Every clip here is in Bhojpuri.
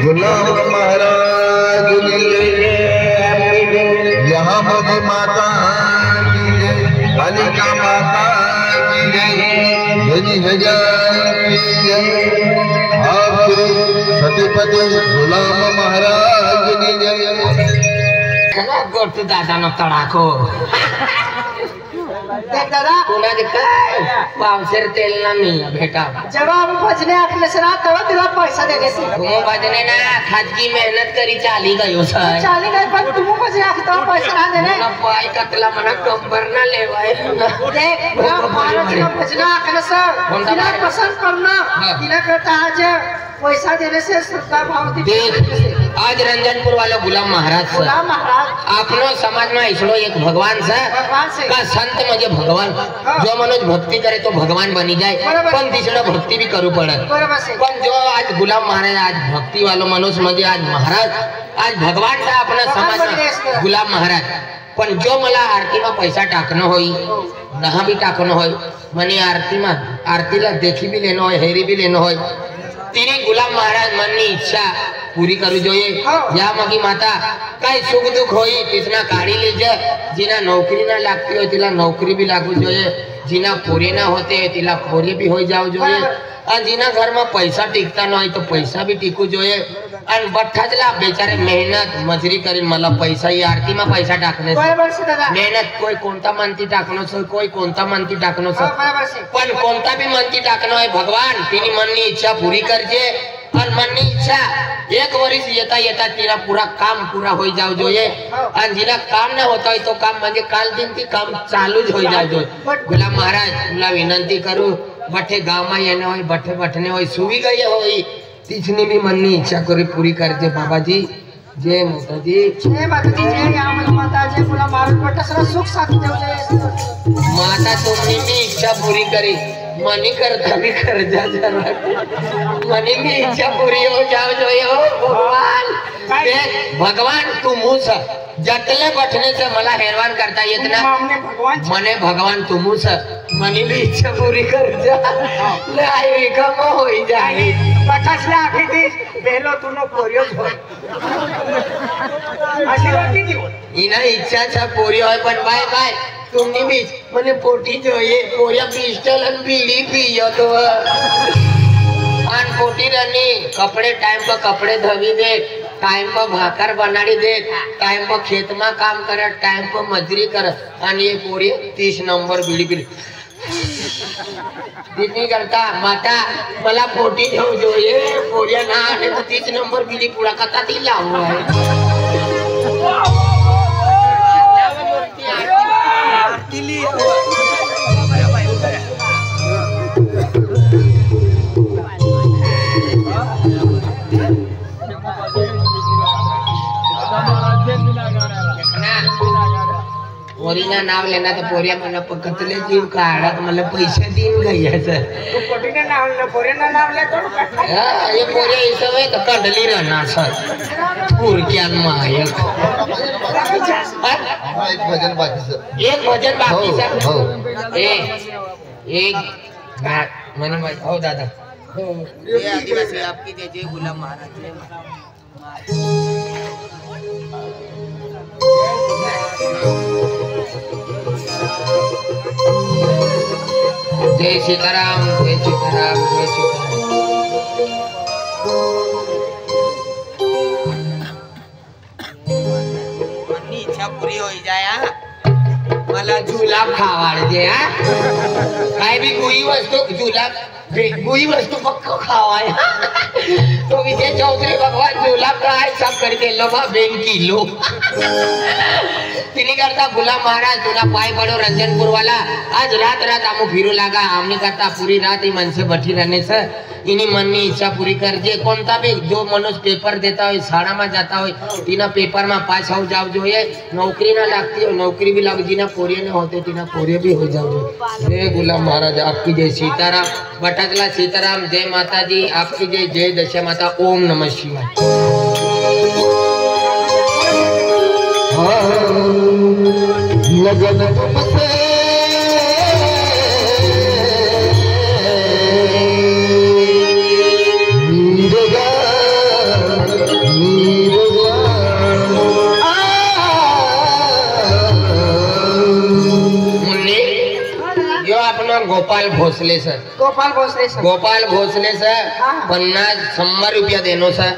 गुलाम महाराज यहाँ मोदी माता कालिका माता आप सतीपति गुलाम महाराज गोट दादा न तड़ाको दादा पुन्हा काय पावसर तेल ना मिळलं भेटा जेव्हा आम्ही भजने आखले सर तेव्हा तिला पैसा देणे भजने ना खाजगी मेहनत करी चाली गयो सर चाली नाही पण तू भजने आखता पैसा ना देणे पाय कतला म्हणा कंबर ना लेवाय देख महाराजांना भजने आखले सर तिला पसंत करणं तिला करता आज पैसा देने से श्रद्धा भाव देख आज रंजनपुर वाला गुलाम महाराज गुलाम महाराज आपनो समाज में इसलो एक भगवान से का संत म्हणजे भगवान जो मनुष्य भक्ति करे तो भगवान बनी जाए पण दिसणं भक्ति भी करू पड़े पण जो आज गुलाम महाराज आज भक्ति वालो मनुष्य म्हणजे आज महाराज आज भगवान से अपना समाज में गुलाम महाराज पण जो मला आरती में पैसा टाकणं होई नहा भी टाकणं होई मनी आरती में आरतीला देखी भी लेनो होय हेरी भी लेनो होय तिने गुलाम महाराज मननी इच्छा पूरी करू જોઈએ या मगी माता काय सुख दुख होई तिसना काढी लेजे जिना नौकरी ना लागती हो तिला नौकरी भी लागू જોઈએ जिना पोरी ना होते तिला पोरी भी हो जाव જોઈએ और जिना घर में पैसा टिकता न होय तो पैसा भी टिकू જોઈએ और बठ्ठाजला बेचारे मेहनत मजूरी करीन मला पैसा ही आरती में पैसा टाकणे मेहनत कोई कोणता मानती टाकणो सो कोई कोणता मानती टाकणो सो पण कोणता भी मानती टाकणो है भगवान तिनी मननी इच्छा पूरी करजे और मननी इच्छा एक वर्ष येता येता तिला पूरा काम पूरा हो जाव જોઈએ और जिला काम ना होता है तो काम म्हणजे काल दिन ती काम चालू ज हो जाव જોઈએ गुलाम महाराज तुला विनंती करू बठे गाव में येने होय बठे बठने होय सुवी गई होय तिचनी भी मननी इच्छा करी पूरी करते बाबा जी जय माता जी जय आम्हाला माता जय गुलाम महाराज बट्टा सर सुख साथ देव जय माता तुमनी भी इच्छा पूरी करी मनी करता भी कर जा जरा मनी भी इच्छा पूरी हो जाओ जो हो भगवान भगवान तू मुस जटले बठने से मला हैरान करता इतना मने भगवान तू मुस मनी भी इच्छा पूरी कर जा लाई कम हो जाए बटासला आखी दी बेलो तुनो पोरियो हो आशीर्वाद दी इना इच्छा छ पूरी होय पण बाय बाय तुमनी भी मने पोटी જોઈએ પોયા પિસ્ટલ અને બીડી પીયો તો આન પોટી રની કપડે टाइम पर कपड़े धवी दे टाइम पर भाकर बनाड़ी दे टाइम पर खेत में काम करे टाइम पर मजूरी करे आणि ये पोरी 30 नंबर बीड़ी पी इतनी करता माता मला पोटी देव જોઈએ પોરિયા ના અને 30 नंबर बीड़ी पूरा कता दी लावो पोरीना नाव लेना तो पोरिया मला पकतले जीव काढा मला पैसे देऊन घ्यायचं तू पोटीने नाव ले पोरीना नाव ले तो हां ये पोरिया इस समय तो कंडली रहना सर पुरक्यान मायक एक भजन बाकी सर एक भजन बाकी सर हो एक मनी भाई हो दादा ये आदिवासी आपकी जय गुलाम महाराज जय सीताराम जय सीताराम जय सीताराम मनी इच्छा पूरी हो जाए मला जुलाब खावाड़ दे काय भी कोई वस्तु जुलाब कोई वस्तु पक्को खावाय तो विजय चौधरी भगवान जुलाब का है सब करके लो बा 2 किलो तिनी करता गुलाम महाराज तुला पाय पड़ो रंजनपुर वाला आज रात रात आमो फिरू लागा हमने करता पूरी रात ही मन से बैठी रहने से એની મનની ઈચ્છા પૂરી કરજે કોણતા બી જો મનુષ્ય પેપર દેતા હોય શાળામાં જતા હોય તેના પેપરમાં પાસ આવ જાવ જોઈએ નોકરી ના લાગતી હોય નોકરી भी लाग जीना कोरिया ने होते तीना कोरिया भी हो जाओ जय गुलाम महाराज आपकी जय सीताराम बटकला सीताराम जय माता जी आपकी जय जय दशा माता ओम नमः शिवाय लगन तुमसे गोपाल भोसले सर गोपाल भोसले सर 50-100 रुपया देनो सर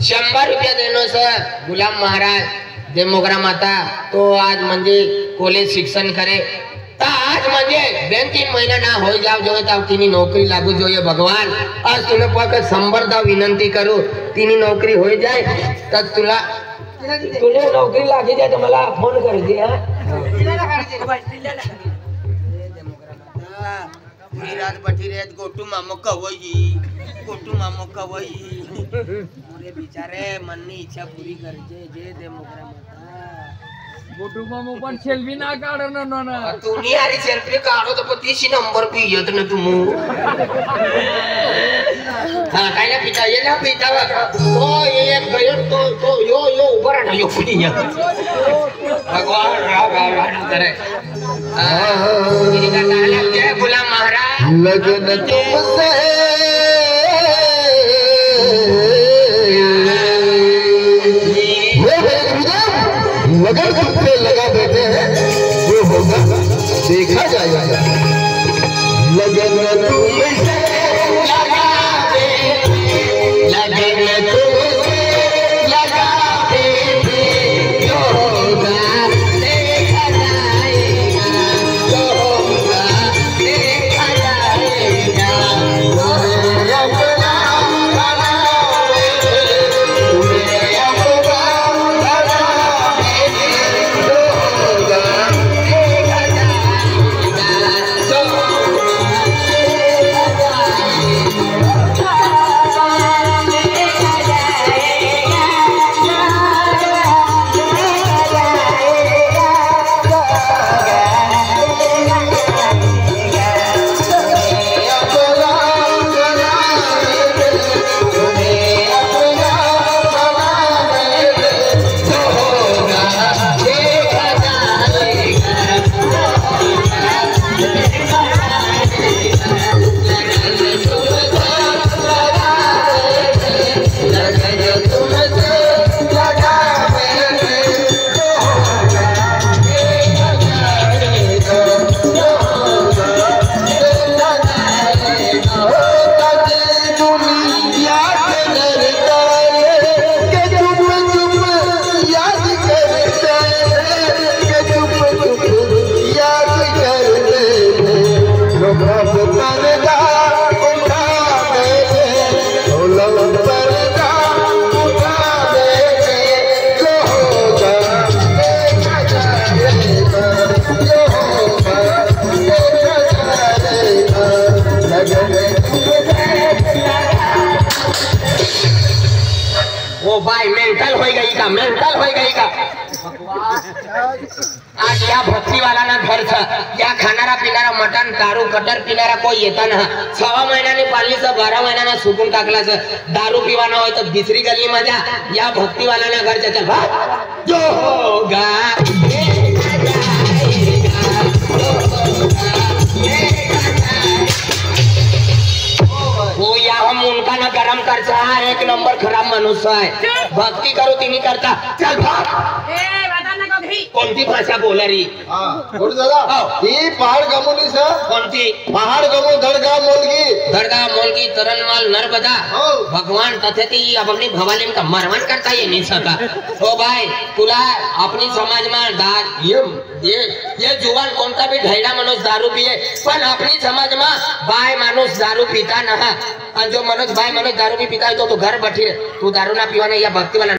100 रुपया देनो सर गुलाम महाराज जय मोगरा माता तो आज म्हणजे कॉलेज शिक्षण करे आज म्हणजे 2-3 महीना ना हो जाव जो तिनी नौकरी लागू જોઈએ भगवान आज तुला फक्त 100 विनंती करू तिनी नौकरी हो जाए तर तुला नौकरी लागी जाए तो मला फोन कर दे पूरी रात बैठी रहे गोटू मामो कवई पूरे बेचारे मन की इच्छा पूरी कर जे दे मोगरा माता गोटू मामो पण सेल्फी ना काढ ना तू नहीं आ रही सेल्फी काढो तो 30 नंबर पे येत ना तुम हां काय ना पिता ये ना पिता तो ये एक गयो तो यो ऊपर ना यो फुली भगवान राम करे जय गुलाम महाराज लगन तुमसे लगन तुमसे लगा बैठे हैं जो होगा देखा जाएगा लगन तुमसे लगा लगन तुमसे लगा जो होगा देखा जाएगा जो होगा देखा जाएगा भाई मेंटल हो गई का आज या भक्ति वाला ना घर था या खानारा पिनारा मटन दारू कटर पिनारा कोई येता ना 6 महीना पाली से 12 महीना सुकून टाकला से दारू पीवाना हो तो दूसरी गली में जा या भक्ति वाला ना घर चल भाग जो होगा वो या हम उनका ना गरम करता है 1 नंबर खराब मनुष्य है भक्ति करो ती नहीं करता चल भाग कोणती भाषा बोला री गुरु दादा ही पहाड़ गमोली सर कोणती पहाड़ गमो दरगाह मोलगी तरनमाल नर्मदा भगवान तथेती अपनी भवाली का मरमन करता ये नहीं सका तो भाई तुला अपनी समाज में ये जुवान कोणता भी ढैडा मनुष्य दारू पिए पण अपनी समाज में बाय मानुष दारू पीता ना जो मनुष्य बाय मनुष्य दारू भी पीता है तो घर बैठी तू दारू ना पीवाना या भक्ति वाला